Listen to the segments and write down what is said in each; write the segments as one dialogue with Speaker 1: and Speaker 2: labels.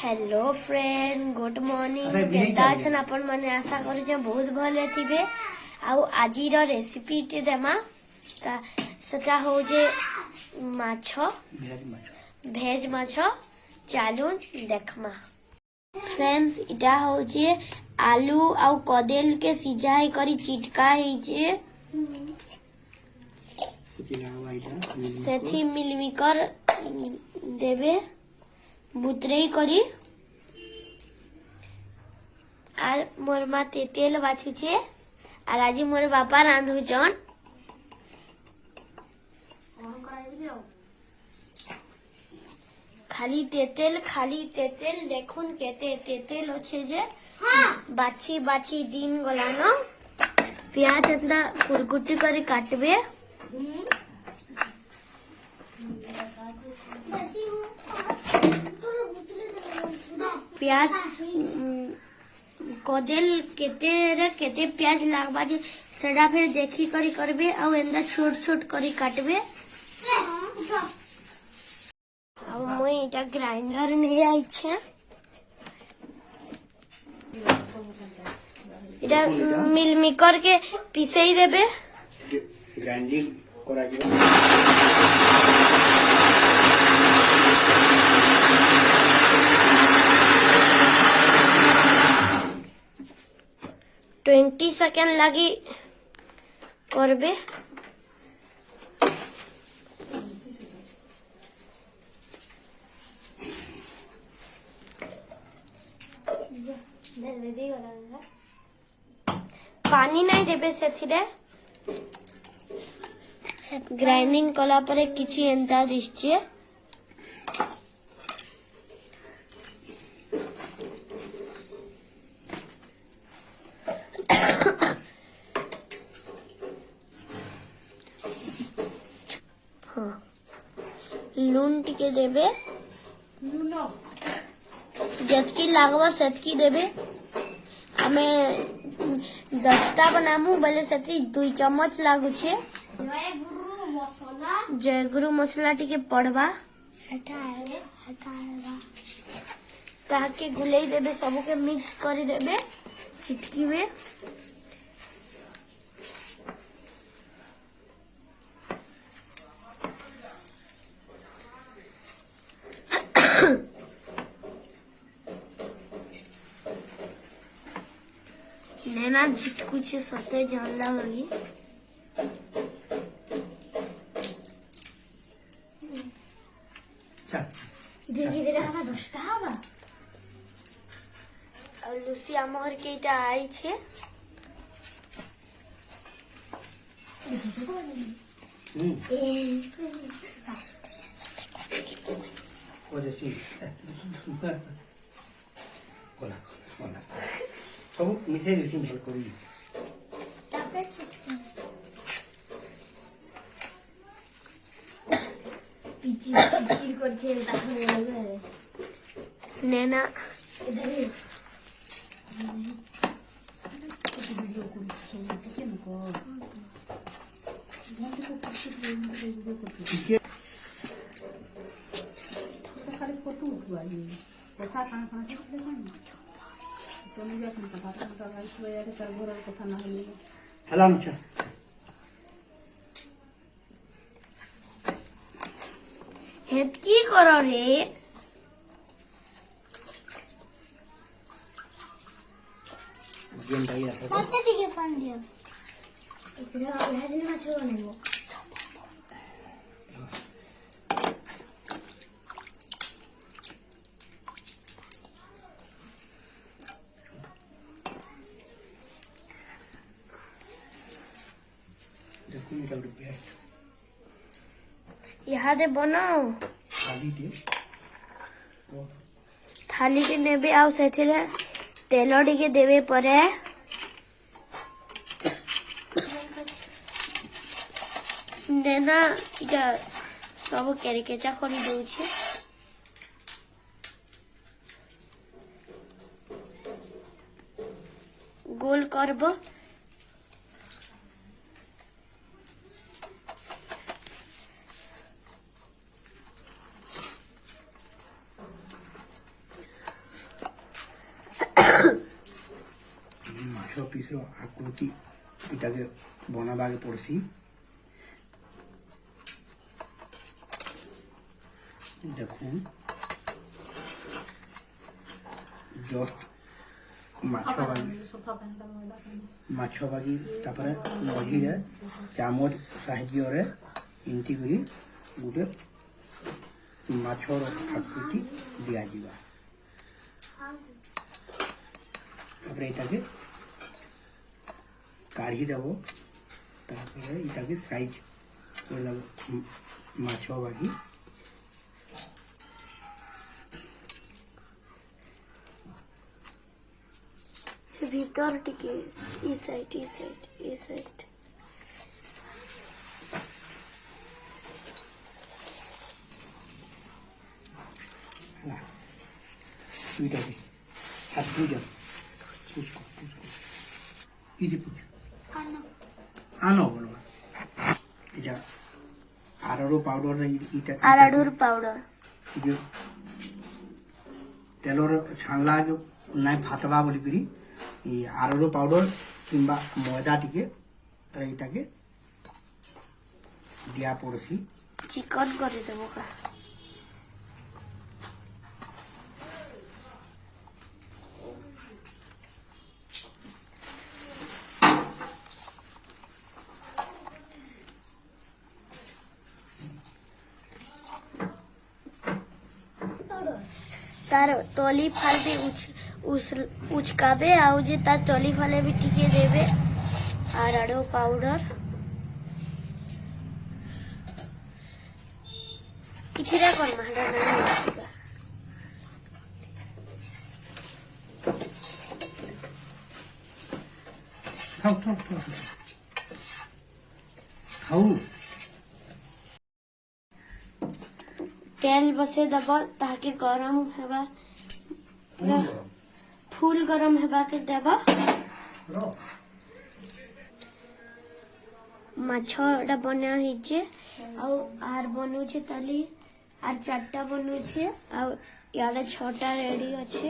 Speaker 1: Hello friend, good morning. केता अछन आपण माने? आशा करू जे बहुत भले थिबे। आउ आजिर रेसिपी टे देमा ता सेटा हो जे माछो, भेज माछो। चालू देखमा फ्रेंड्स। इटा हो जे आलू आउ कदेल के सिझाई करी चिटका है जे सेथी मिलमिकर देबे बुतरेई करी। आर मोर मा तेल बाछु छे। आर आज मोर बापा रांधु जन खाली तेतेल देखुन केते तेतेल अच्छे जे बाछी बाछी दिन गलानो। प्याज एतना कुरकुटी करी काटबे। प्याज कदेल केते प्याज लागबा जे सेडा फिर देखी करी करबे। आ एंदा छोट छोट करी काटबे। आ मुई इटा ग्राइंडर नहीं आई छे। इटा मिल मिकर के पिसई देबे।
Speaker 2: ग्राइंडिंग करा के
Speaker 1: 20 सेकेंड लगी करबे। पानी नहीं देबे सेथिरे। ग्राइंडिंग कला परे किछि एंता दिसचे। लून टिके देबे। जतकी लागबा सेतकी देबे। हमें 10टा बनामु बोले सेती 2 चम्मच लागु छे। जयगुरु मसला टिके पड़वा ताके गुलेई देबे। सबके मिक्स करी देबे चिटकी में। नैना झिटकू छे सते जानला लगी। धीरे धीरे हवा 10टा हवा। और लुसिया मोहर के इटा आई छे।
Speaker 2: सब मिठाई देसी भल करी
Speaker 1: पिची करछे नैना इधर
Speaker 2: हेलो मुझे
Speaker 1: हेत की करो रे।
Speaker 2: गेम भाई रखो
Speaker 1: कते टिके पान दियो इतरे आधा दिन में छो नहीं वो
Speaker 2: देखो निकल रुपया
Speaker 1: यहाँ दे बनाओ थाली के नेबे। आउ सेथिरे तेल टिके देबे परे। नैना इटा सब केरिकेचा करी दउ छे। गोल करबो।
Speaker 2: माछ पीस आकृति इटाके बनाबाके पड़सी। देखून जस्ट माछ बागी तापर मझिरे चामच साहाय्य इमती करी गोटे माछर आकृति दिया जिवा। तापर इटाके काढ़ी देबो। तापर इटाके साइज कर माछ बागी
Speaker 1: भीतर टिके ई साइड
Speaker 2: ना इटाके हाथ पूजा इजी पूजा आनो बोलवा इजा आरारू पाउडर इटा
Speaker 1: आराडूर पाउडर
Speaker 2: जो तेलर छाणला जो नाई फाटवा बोली करी आरारू पाउडर किंबा मैदा टिके इटाके दिया पड़सी।
Speaker 1: चिकन कर देबो का तार तली फाल भी उचकाबे आउ जे तार तली फाले भी टिके देबे आराडो पाउडर इथिरा कर माडा नहीं
Speaker 2: खाऊ
Speaker 1: तेल बसे दब ताकि गरम हेबा पूरा फुल गरम हेबा के देब। माछटा बना हिचे आर बनुचे ताली आर 4टा बनुचे यार 6टा रेडी अच्छे।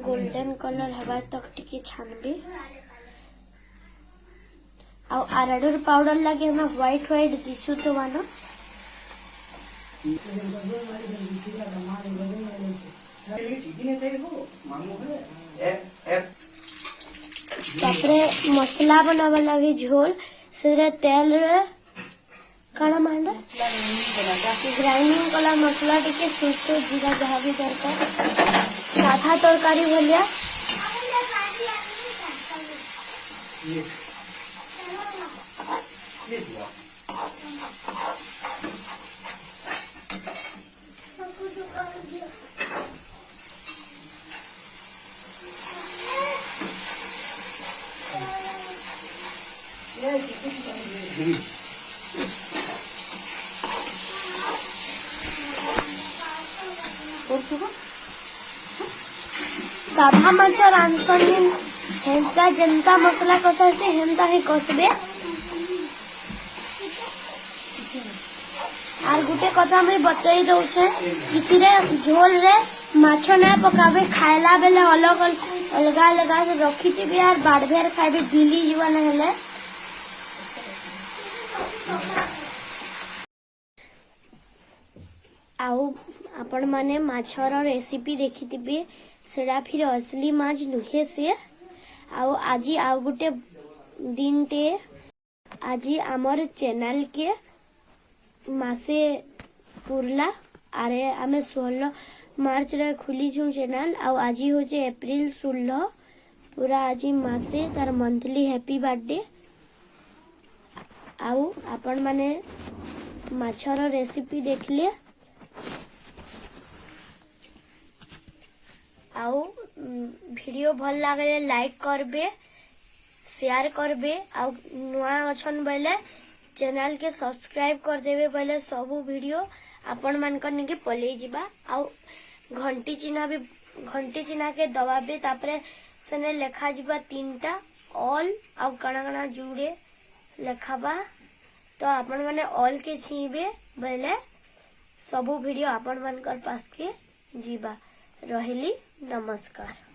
Speaker 1: गोल्डन कलर हवा तक टिके छानबे आ आराडूर पाउडर लगे हमें व्हाइट दिसु तो मानो तापरे मसला बनावा लगे झोल से तेल रे काड़ा मांडा ग्राइंडिंग कला मसला टिके सुस्तो जीरा जहाँ भी दरकार साधा तरकारी भलिया साधा माछ रांधछन हेंता जनता मसला कसा से हेंता ही कसबे। आर गुटे कथा मैं बतई दउछे किसिरे झोल रे माछ ना पकाबे खाइला बेले अलग अलग रखी थी यार बाड़भेर खाइबे गिली जीवा ना हेले आउ आपण माने माछर रेसिपी देखिथिबे सेडा फिर असली माछ नुहे से आउ आजी आउ गुटे दिन टे आजी आमर चैनल के मासे पुरला आरे आमे 16 मार्च रे खुली छु चैनल आउ आजी होचे अप्रैल 16 पूरा आजी मासे तार मंथली हैप्पी बर्थडे आउ आपण माने माछर रेसिपी देखले आउ वीडियो भल लागले लाइक करबे शेयर करबे आउ नुआ अछन बेले चैनल के सब्सक्राइब कर देबे बेले सबु वीडियो आपण मान के निके पले जिबा आउ घंटी चिन्ह के दबाबे तापरे सेने लेखा जिबा 3टा ऑल आउ कणा कणा जुड़े लेखाबा तो आपण माने ऑल के छीबे बेले सबु वीडियो आपण मान कर पास के जीवा रहिली नमस्कार।